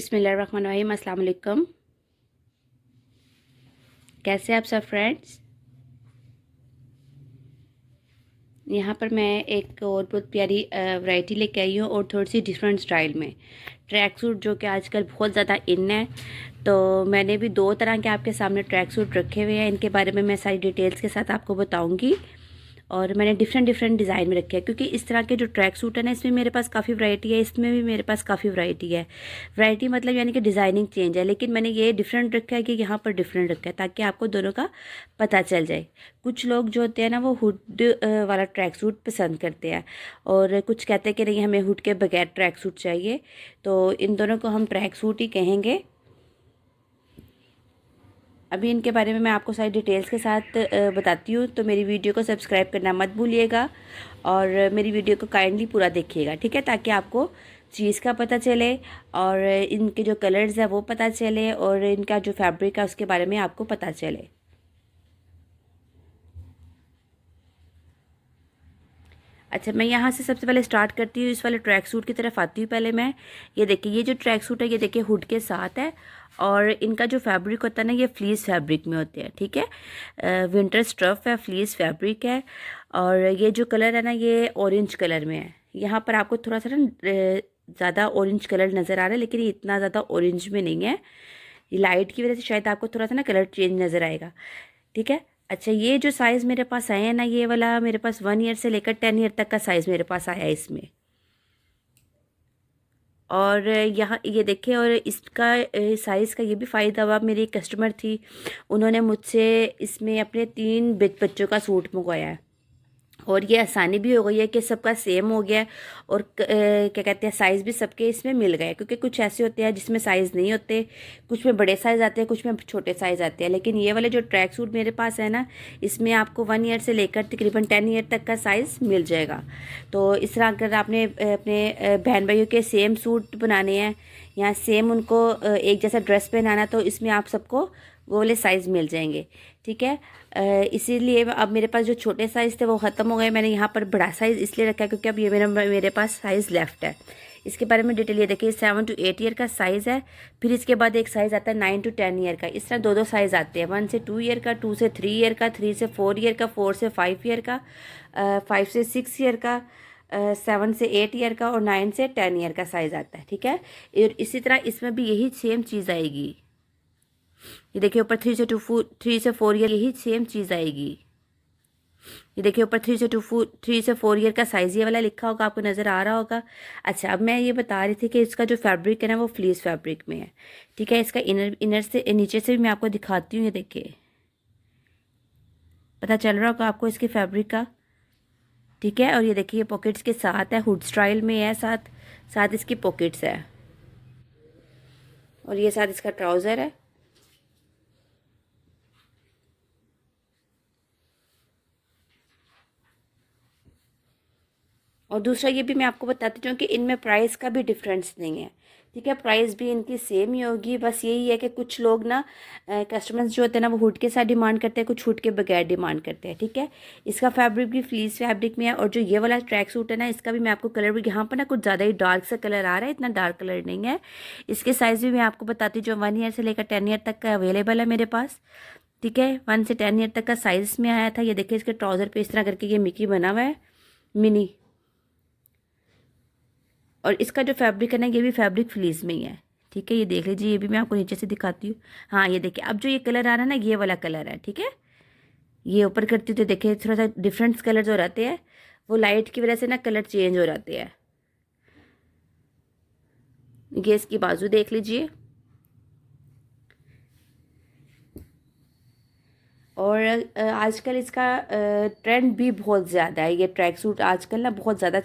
बिस्मिल्लाहिर्रहमानिर्रहीम। अस्सलाम वालेकुम। कैसे आप सब फ्रेंड्स। यहाँ पर मैं एक और बहुत प्यारी वैरायटी लेके आई हूँ और थोड़ी सी डिफरेंट स्टाइल में ट्रैक सूट, जो कि आजकल बहुत ज़्यादा इन है। तो मैंने भी दो तरह के आपके सामने ट्रैक सूट रखे हुए हैं। इनके बारे में मैं सारी डिटेल्स के साथ आपको बताऊँगी। और मैंने डिफरेंट डिज़ाइन में रखे हैं, क्योंकि इस तरह के जो ट्रैक सूट है ना, इसमें मेरे पास काफ़ी वैरायटी है, इसमें भी मेरे पास काफ़ी वैरायटी है। वैरायटी मतलब यानी कि डिज़ाइनिंग चेंज है, लेकिन मैंने ये डिफरेंट रखा है कि यहाँ पर डिफरेंट रखा है ताकि आपको दोनों का पता चल जाए। कुछ लोग जो होते हैं ना, वो हुड वाला ट्रैक सूट पसंद करते हैं, और कुछ कहते हैं कि नहीं, हमें हुड के बगैर ट्रैक सूट चाहिए। तो इन दोनों को हम ट्रैक सूट ही कहेंगे। अभी इनके बारे में मैं आपको सारी डिटेल्स के साथ बताती हूँ। तो मेरी वीडियो को सब्सक्राइब करना मत भूलिएगा, और मेरी वीडियो को काइंडली पूरा देखिएगा, ठीक है, ताकि आपको चीज़ का पता चले, और इनके जो कलर्स है वो पता चले, और इनका जो फैब्रिक है उसके बारे में आपको पता चले। अच्छा, मैं यहाँ से सबसे पहले स्टार्ट करती हूँ, इस वाले ट्रैक सूट की तरफ आती हूँ। पहले मैं ये देखिए, ये जो ट्रैक सूट है ये देखिए हुड के साथ है, और इनका जो फैब्रिक होता है ना, ये फ्लीस फैब्रिक में होते हैं, ठीक है। विंटर स्टफ है, फ्लीस फैब्रिक है। और ये जो कलर है ना, ये ऑरेंज कलर में है। यहाँ पर आपको थोड़ा सा ना ज़्यादा ऑरेंज कलर नज़र आ रहा है, लेकिन ये इतना ज़्यादा ऑरेंज में नहीं है। ये लाइट की वजह से शायद आपको थोड़ा सा ना कलर चेंज नज़र आएगा, ठीक है। अच्छा, ये जो साइज़ मेरे पास आए हैं ना, ये वाला मेरे पास 1 ईयर से लेकर 10 ईयर तक का साइज़ मेरे पास आया है इसमें। और यहाँ ये देखिए, और इसका साइज़ का ये भी फ़ायदा हुआ। मेरी एक कस्टमर थी, उन्होंने मुझसे इसमें अपने 3 बच्चों का सूट मंगवाया है, और ये आसानी भी हो गई है कि सबका सेम हो गया है। और क्या कहते हैं, साइज़ भी सबके इसमें मिल गए, क्योंकि कुछ ऐसे होते हैं जिसमें साइज़ नहीं होते, कुछ में बड़े साइज़ आते हैं, कुछ में छोटे साइज़ आते हैं। लेकिन ये वाले जो ट्रैक सूट मेरे पास है ना, इसमें आपको 1 ईयर से लेकर तकरीबन 10 ईयर तक का साइज़ मिल जाएगा। तो इस तरह अगर आपने अपने बहन भाइयों के सेम सूट बनाने हैं, या सेम उनको एक जैसा ड्रेस पहनाना, तो इसमें आप सबको वो वाले साइज़ मिल जाएंगे, ठीक है। इसीलिए अब मेरे पास जो छोटे साइज़ थे वो ख़त्म हो गए। मैंने यहाँ पर बड़ा साइज़ इसलिए रखा है क्योंकि अब ये मेरे पास साइज़ लेफ़्ट है। इसके बारे में डिटेल ये देखिए, 7 to 8 ईयर का साइज़ है। फिर इसके बाद एक साइज़ आता है 9 to 10 ईयर का। इस तरह दो साइज़ आते हैं, 1 से 2 ईयर का, 2 से 3 ईयर का, 3 से 4 ईयर का, 4 से 5 ईयर का, 5 से 6 ईयर का, 7 से 8 ईयर का, और 9 से 10 ईयर का साइज़ आता है, ठीक है। और इसी तरह इसमें भी यही सेम चीज़ आएगी। ये देखिए ऊपर 3 से 4 ईयर, यही सेम चीज़ आएगी। ये देखिए ऊपर 3 से 4 ईयर का साइज़ ये वाला लिखा होगा, आपको नज़र आ रहा होगा। अच्छा, अब मैं ये बता रही थी कि इसका जो फैब्रिक है ना, वो फ्लीस फैब्रिक में है, ठीक है। इसका इनर से नीचे से भी मैं आपको दिखाती हूँ। ये देखिए, पता चल रहा होगा आपको इसके फैब्रिक का, ठीक है। और ये देखिए, ये पॉकेट्स के साथ है, हुड स्टाइल में है, साथ साथ इसकी पॉकेट्स है, और ये साथ इसका ट्राउज़र है। और दूसरा ये भी मैं आपको बताती हूँ कि इनमें प्राइस का भी डिफरेंस नहीं है, ठीक है। प्राइस भी इनकी सेम ही होगी। बस यही है कि कुछ लोग ना, कस्टमर्स जो होते हैं ना, वो हुड के साथ डिमांड करते हैं, कुछ हुड के बगैर डिमांड करते हैं, ठीक है। इसका फैब्रिक भी फ्लीस फैब्रिक में है। और जो ये वाला ट्रैक सूट है ना, इसका भी मैं आपको कलर भी, यहाँ पर ना कुछ ज़्यादा ही डार्क सा कलर आ रहा है, इतना डार्क कलर नहीं है। इसके साइज़ भी मैं आपको बताती हूँ, जो 1 ईयर से लेकर 10 ईयर तक का अवेलेबल है मेरे पास, ठीक है। 1 से 10 ईयर तक का साइज़ में आया था। ये देखिए, इसके ट्राउज़र पे इस तरह करके ये मिकी बना हुआ है, मिनी। और इसका जो फैब्रिक है ना, ये भी फैब्रिक फ्लीस में ही है, ठीक है। ये देख लीजिए, ये भी मैं आपको नीचे से दिखाती हूँ। हाँ, ये देखिए, अब जो ये कलर आ रहा है ना, ये वाला कलर है, ठीक है। ये ऊपर करती हूँ तो देखिए थोड़ा सा डिफरेंट कलर जो रहते हैं, वो लाइट की वजह से ना कलर चेंज हो जाते हैं। ये इसकी बाजू देख लीजिए। और आजकल इसका ट्रेंड भी बहुत ज़्यादा है। ये ट्रैक सूट आजकल ना बहुत ज़्यादा